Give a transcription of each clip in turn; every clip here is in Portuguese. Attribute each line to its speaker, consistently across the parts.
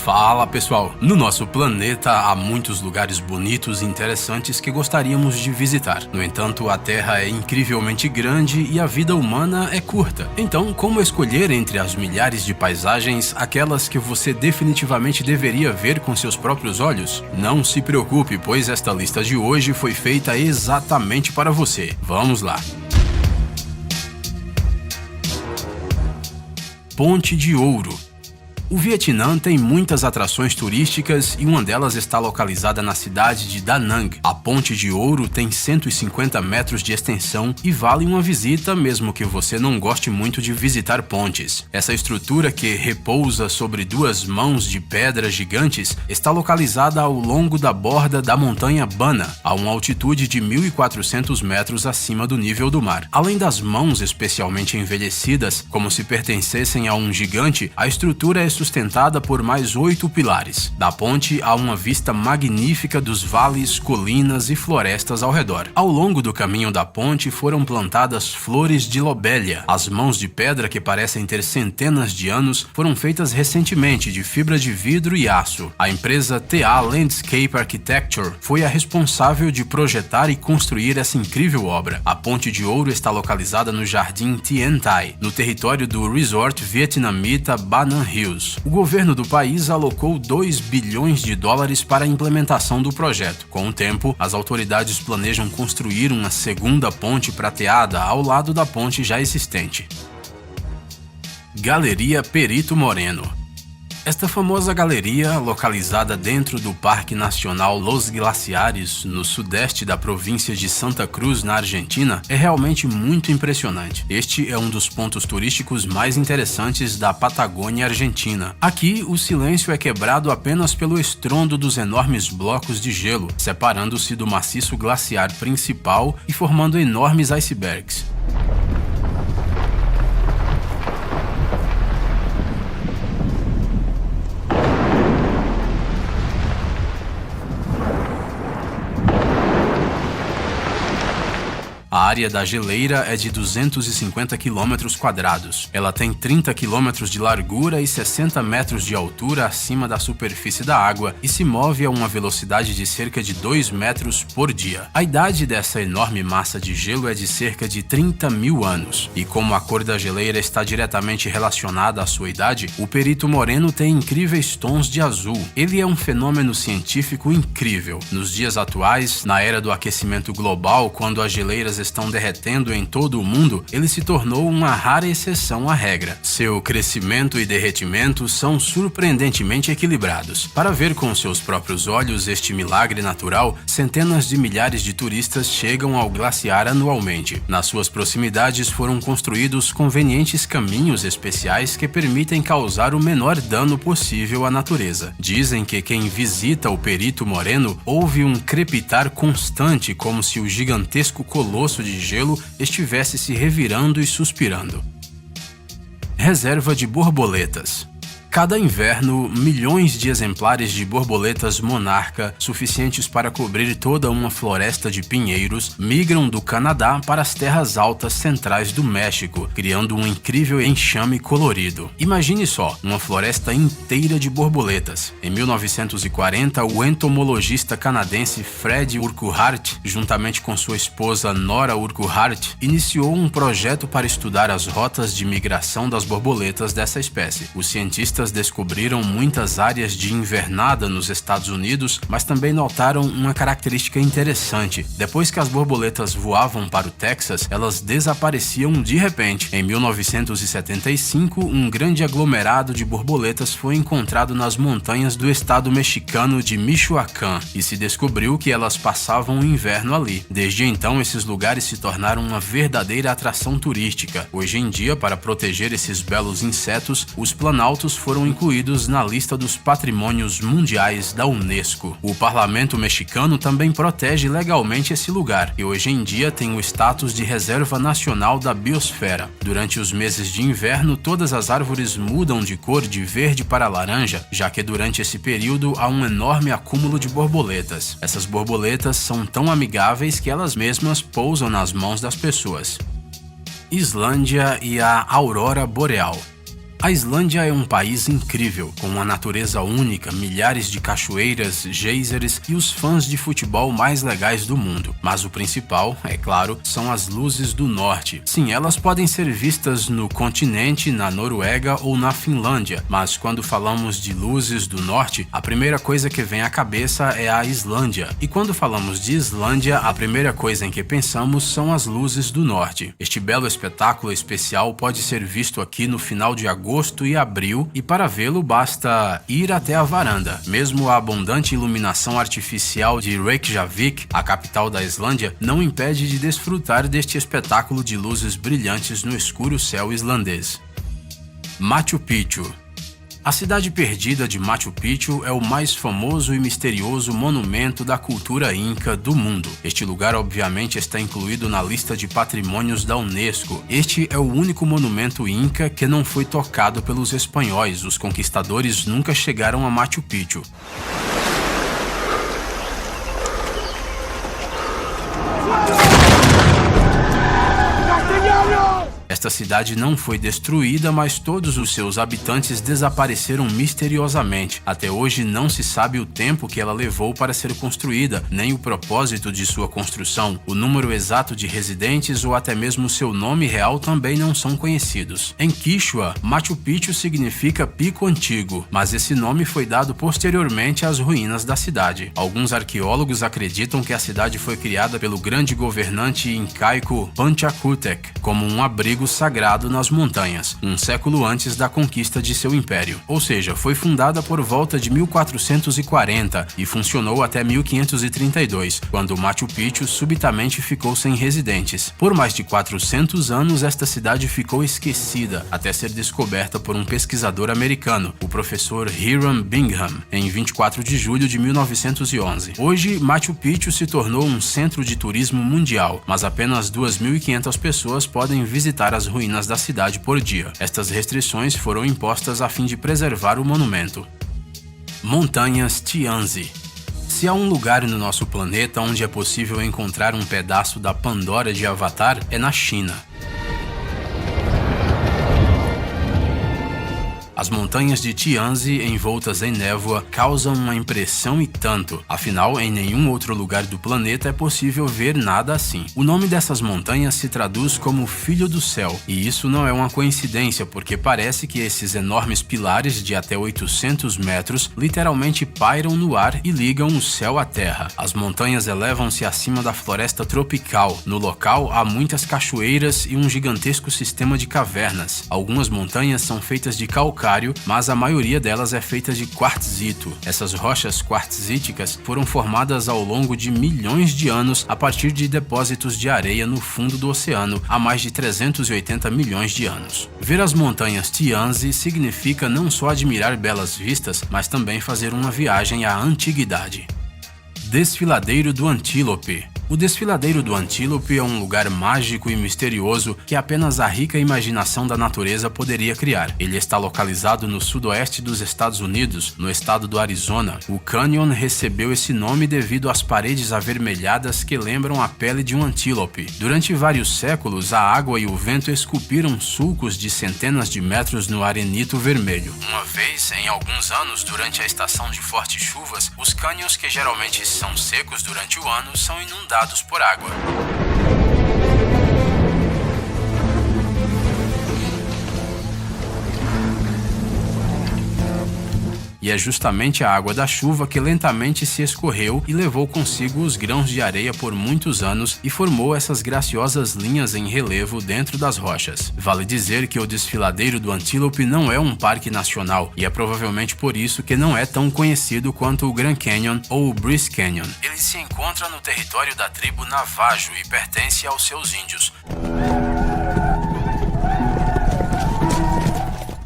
Speaker 1: Fala pessoal, no nosso planeta há muitos lugares bonitos e interessantes que gostaríamos de visitar. No entanto, a Terra é incrivelmente grande e a vida humana é curta. Então, como escolher entre as milhares de paisagens aquelas que você definitivamente deveria ver com seus próprios olhos? Não se preocupe, pois esta lista de hoje foi feita exatamente para você. Vamos lá! Ponte de Ouro. O Vietnã tem muitas atrações turísticas e uma delas está localizada na cidade de Da Nang. A Ponte de Ouro tem 150 metros de extensão e vale uma visita mesmo que você não goste muito de visitar pontes. Essa estrutura, que repousa sobre duas mãos de pedras gigantes, está localizada ao longo da borda da montanha Bana, a uma altitude de 1.400 metros acima do nível do mar. Além das mãos especialmente envelhecidas, como se pertencessem a um gigante, a estrutura é sustentada por mais 8 pilares. Da ponte há uma vista magnífica dos vales, colinas e florestas ao redor. Ao longo do caminho da ponte foram plantadas flores de lobelia. As mãos de pedra, que parecem ter centenas de anos, foram feitas recentemente de fibra de vidro e aço. A empresa TA Landscape Architecture foi a responsável de projetar e construir essa incrível obra. A Ponte de Ouro está localizada no Jardim Tien Thai, no território do resort vietnamita Ba Nan Hills. O governo do país alocou 2 bilhões de dólares para a implementação do projeto. Com o tempo, as autoridades planejam construir uma segunda ponte prateada ao lado da ponte já existente. Galeria Perito Moreno. Esta famosa galeria, localizada dentro do Parque Nacional Los Glaciares, no sudeste da província de Santa Cruz, na Argentina, é realmente muito impressionante. Este é um dos pontos turísticos mais interessantes da Patagônia Argentina. Aqui, o silêncio é quebrado apenas pelo estrondo dos enormes blocos de gelo, separando-se do maciço glaciar principal e formando enormes icebergs. A área da geleira é de 250 km². Ela tem 30 km de largura e 60 metros de altura acima da superfície da água e se move a uma velocidade de cerca de 2 metros por dia. A idade dessa enorme massa de gelo é de cerca de 30 mil anos. E como a cor da geleira está diretamente relacionada à sua idade, o Perito Moreno tem incríveis tons de azul. Ele é um fenômeno científico incrível. Nos dias atuais, na era do aquecimento global, quando as geleiras estão derretendo em todo o mundo, ele se tornou uma rara exceção à regra. Seu crescimento e derretimento são surpreendentemente equilibrados. Para ver com seus próprios olhos este milagre natural, centenas de milhares de turistas chegam ao glaciar anualmente. Nas suas proximidades foram construídos convenientes caminhos especiais que permitem causar o menor dano possível à natureza. Dizem que quem visita o Perito Moreno ouve um crepitar constante, como se o gigantesco colosso de gelo estivesse se revirando e suspirando. Reserva de borboletas. Cada inverno, milhões de exemplares de borboletas monarca, suficientes para cobrir toda uma floresta de pinheiros, migram do Canadá para as terras altas centrais do México, criando um incrível enxame colorido. Imagine só, uma floresta inteira de borboletas. Em 1940, o entomologista canadense Fred Urquhart, juntamente com sua esposa Nora Urquhart, iniciou um projeto para estudar as rotas de migração das borboletas dessa espécie. Os cientistas descobriram muitas áreas de invernada nos Estados Unidos, mas também notaram uma característica interessante. Depois que as borboletas voavam para o Texas, elas desapareciam de repente. Em 1975, um grande aglomerado de borboletas foi encontrado nas montanhas do estado mexicano de Michoacán e se descobriu que elas passavam o inverno ali. Desde então, esses lugares se tornaram uma verdadeira atração turística. Hoje em dia, para proteger esses belos insetos, os planaltos foram incluídos na lista dos patrimônios mundiais da Unesco. O parlamento mexicano também protege legalmente esse lugar e hoje em dia tem o status de reserva nacional da biosfera. Durante os meses de inverno, todas as árvores mudam de cor de verde para laranja, já que durante esse período há um enorme acúmulo de borboletas. Essas borboletas são tão amigáveis que elas mesmas pousam nas mãos das pessoas. Islândia e a aurora boreal. A Islândia é um país incrível, com uma natureza única, milhares de cachoeiras, geysers e os fãs de futebol mais legais do mundo. Mas o principal, é claro, são as luzes do norte. Sim, elas podem ser vistas no continente, na Noruega ou na Finlândia, mas quando falamos de luzes do norte, a primeira coisa que vem à cabeça é a Islândia. E quando falamos de Islândia, a primeira coisa em que pensamos são as luzes do norte. Este belo espetáculo especial pode ser visto aqui no final de agosto e abril, e para vê-lo basta ir até a varanda. Mesmo a abundante iluminação artificial de Reykjavik, a capital da Islândia, não impede de desfrutar deste espetáculo de luzes brilhantes no escuro céu islandês. Machu Picchu. A cidade perdida de Machu Picchu é o mais famoso e misterioso monumento da cultura inca do mundo. Este lugar obviamente está incluído na lista de patrimônios da Unesco. Este é o único monumento inca que não foi tocado pelos espanhóis. Os conquistadores nunca chegaram a Machu Picchu. Esta cidade não foi destruída, mas todos os seus habitantes desapareceram misteriosamente. Até hoje não se sabe o tempo que ela levou para ser construída, nem o propósito de sua construção. O número exato de residentes ou até mesmo seu nome real também não são conhecidos. Em Quichua, Machu Picchu significa pico antigo, mas esse nome foi dado posteriormente às ruínas da cidade. Alguns arqueólogos acreditam que a cidade foi criada pelo grande governante incaico Panchakutek como um abrigo sagrado nas montanhas, um século antes da conquista de seu império. Ou seja, foi fundada por volta de 1440 e funcionou até 1532, quando Machu Picchu subitamente ficou sem residentes. Por mais de 400 anos, esta cidade ficou esquecida, até ser descoberta por um pesquisador americano, o professor Hiram Bingham, em 24 de julho de 1911. Hoje, Machu Picchu se tornou um centro de turismo mundial, mas apenas 2.500 pessoas podem visitar as ruínas da cidade por dia. Estas restrições foram impostas a fim de preservar o monumento. Montanhas Tianzi. Se há um lugar no nosso planeta onde é possível encontrar um pedaço da Pandora de Avatar, é na China. As montanhas de Tianzi, envoltas em névoa, causam uma impressão e tanto. Afinal, em nenhum outro lugar do planeta é possível ver nada assim. O nome dessas montanhas se traduz como Filho do Céu, e isso não é uma coincidência, porque parece que esses enormes pilares de até 800 metros literalmente pairam no ar e ligam o céu à terra. As montanhas elevam-se acima da floresta tropical. No local, há muitas cachoeiras e um gigantesco sistema de cavernas. Algumas montanhas são feitas de calcário, mas a maioria delas é feita de quartzito. Essas rochas quartzíticas foram formadas ao longo de milhões de anos a partir de depósitos de areia no fundo do oceano há mais de 380 milhões de anos. Ver as montanhas Tianzi significa não só admirar belas vistas, mas também fazer uma viagem à antiguidade. Desfiladeiro do Antílope. O Desfiladeiro do Antílope é um lugar mágico e misterioso que apenas a rica imaginação da natureza poderia criar. Ele está localizado no sudoeste dos Estados Unidos, no estado do Arizona. O canyon recebeu esse nome devido às paredes avermelhadas que lembram a pele de um antílope. Durante vários séculos, a água e o vento esculpiram sulcos de centenas de metros no arenito vermelho. Uma vez, em alguns anos, durante a estação de fortes chuvas, os cânions, que geralmente são secos durante o ano, são inundados por água. E é justamente a água da chuva que lentamente se escorreu e levou consigo os grãos de areia por muitos anos e formou essas graciosas linhas em relevo dentro das rochas. Vale dizer que o Desfiladeiro do Antílope não é um parque nacional e é provavelmente por isso que não é tão conhecido quanto o Grand Canyon ou o Bryce Canyon. Ele se encontra no território da tribo Navajo e pertence aos seus índios.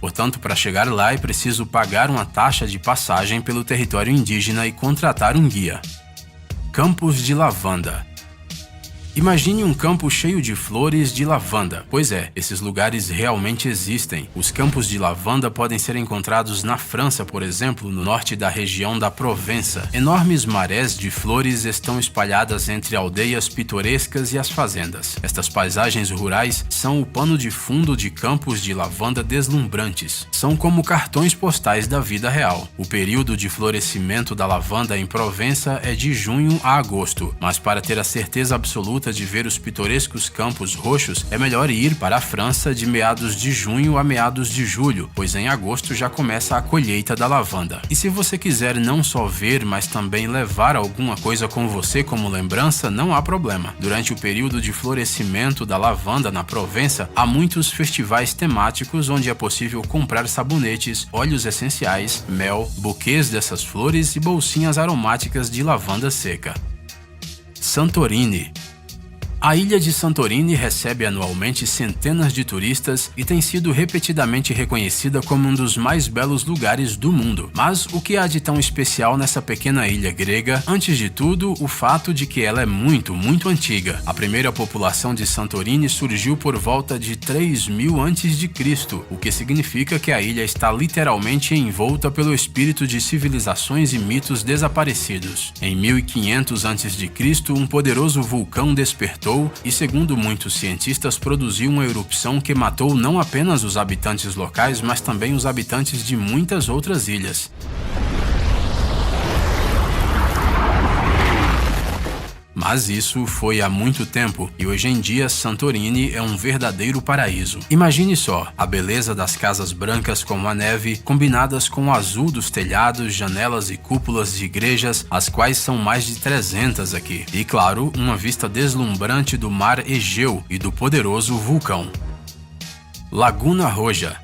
Speaker 1: Portanto, para chegar lá é preciso pagar uma taxa de passagem pelo território indígena e contratar um guia. Campos de lavanda. Imagine um campo cheio de flores de lavanda. Pois é, esses lugares realmente existem. Os campos de lavanda podem ser encontrados na França, por exemplo, no norte da região da Provença. Enormes marés de flores estão espalhadas entre aldeias pitorescas e as fazendas. Estas paisagens rurais são o pano de fundo de campos de lavanda deslumbrantes. São como cartões postais da vida real. O período de florescimento da lavanda em Provença é de junho a agosto, mas para ter a certeza absoluta de ver os pitorescos campos roxos, é melhor ir para a França de meados de junho a meados de julho, pois em agosto já começa a colheita da lavanda. E se você quiser não só ver, mas também levar alguma coisa com você como lembrança, não há problema. Durante o período de florescimento da lavanda na Provença, há muitos festivais temáticos onde é possível comprar sabonetes, óleos essenciais, mel, buquês dessas flores e bolsinhas aromáticas de lavanda seca. Santorini. A ilha de Santorini recebe anualmente centenas de turistas e tem sido repetidamente reconhecida como um dos mais belos lugares do mundo. Mas o que há de tão especial nessa pequena ilha grega? Antes de tudo, o fato de que ela é muito antiga. A primeira população de Santorini surgiu por volta de 3000 a.C., o que significa que a ilha está literalmente envolta pelo espírito de civilizações e mitos desaparecidos. Em 1500 a.C., um poderoso vulcão despertou e, segundo muitos cientistas, produziu uma erupção que matou não apenas os habitantes locais, mas também os habitantes de muitas outras ilhas. Mas isso foi há muito tempo e hoje em dia Santorini é um verdadeiro paraíso. Imagine só, a beleza das casas brancas como a neve, combinadas com o azul dos telhados, janelas e cúpulas de igrejas, as quais são mais de 300 aqui. E claro, uma vista deslumbrante do mar Egeu e do poderoso vulcão. Laguna Roja.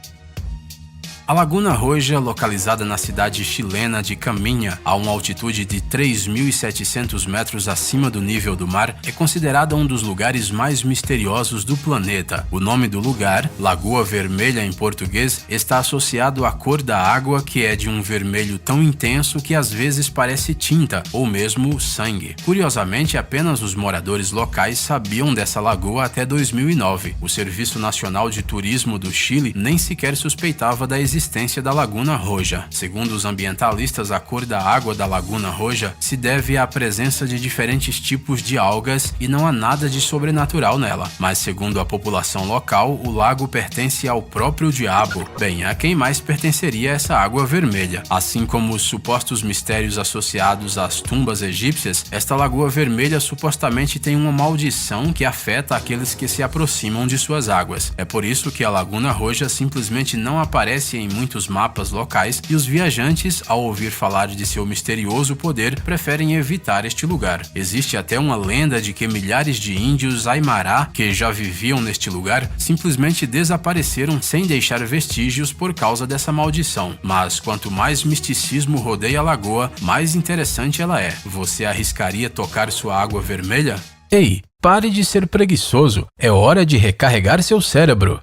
Speaker 1: A Laguna Roja, localizada na cidade chilena de Caminha, a uma altitude de 3.700 metros acima do nível do mar, é considerada um dos lugares mais misteriosos do planeta. O nome do lugar, Lagoa Vermelha em português, está associado à cor da água, que é de um vermelho tão intenso que às vezes parece tinta ou mesmo sangue. Curiosamente, apenas os moradores locais sabiam dessa lagoa até 2009. O Serviço Nacional de Turismo do Chile nem sequer suspeitava da existência da Laguna Roja. Segundo os ambientalistas, a cor da água da Laguna Roja se deve à presença de diferentes tipos de algas e não há nada de sobrenatural nela. Mas segundo a população local, o lago pertence ao próprio diabo. Bem, a quem mais pertenceria essa água vermelha? Assim como os supostos mistérios associados às tumbas egípcias, esta Lagoa Vermelha supostamente tem uma maldição que afeta aqueles que se aproximam de suas águas. É por isso que a Laguna Roja simplesmente não aparece em muitos mapas locais e os viajantes, ao ouvir falar de seu misterioso poder, preferem evitar este lugar. Existe até uma lenda de que milhares de índios Aymara, que já viviam neste lugar, simplesmente desapareceram sem deixar vestígios por causa dessa maldição. Mas quanto mais misticismo rodeia a lagoa, mais interessante ela é. Você arriscaria tocar sua água vermelha? Ei, pare de ser preguiçoso. É hora de recarregar seu cérebro.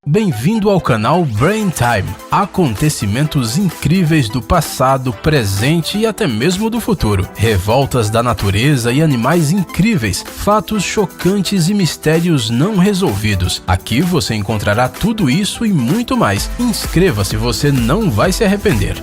Speaker 1: Bem-vindo ao canal Brain Time. Acontecimentos incríveis do passado, presente e até mesmo do futuro. Revoltas da natureza e animais incríveis, fatos chocantes e mistérios não resolvidos. Aqui você encontrará tudo isso e muito mais. Inscreva-se, você não vai se arrepender.